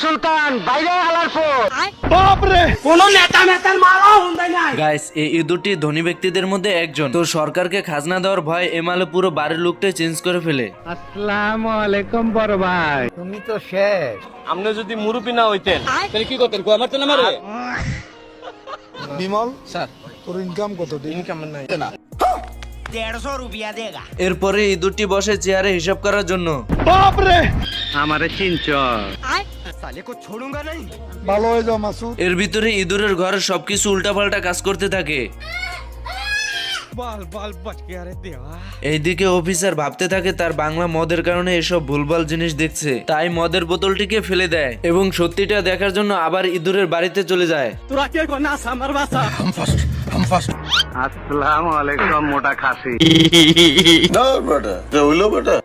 সুলতান বাইরে হালার পর গাইস এই ইঁদুরটি ধনী ব্যক্তিদের মধ্যে একজন। তো সরকারকে খাজনা দেওয়ার ভয় এমালে পুরো বাড়ির লুকটাই চেঞ্জ করে ফেলে। আসসালামু আলাইকুম বড় ভাই, তুমি তো শেষ। আপনি যদি মুরুবি না হইতেন তাহলে কি করতেন? কো আমার তো না মারে। বিমল স্যার, তোর ইনকাম কত? ইনকাম নাই। এরপরে ইঁদুরটি বসে চেয়ারে হিসাব করার জন্য। আমারে চিনচ? ভালো হয়ে যাও মাসুদ। এর ভিতরে ইঁদুরের ঘরের সবকিছু উল্টাপাল্টা কাজ করতে থাকে। এইদিকে অফিসার ভাবতে থাকে তার বাংলা মদের কারণে এসব ভুলভাল জিনিস দেখছে, তাই মদের বোতলটিকে ফেলে দেয় এবং সত্যিটা দেখার জন্য আবার ইঁদুরের বাড়িতে চলে যায়। আসসালামু আলাইকুম মোটা খাসি। না বেটা, হইলো বেটা।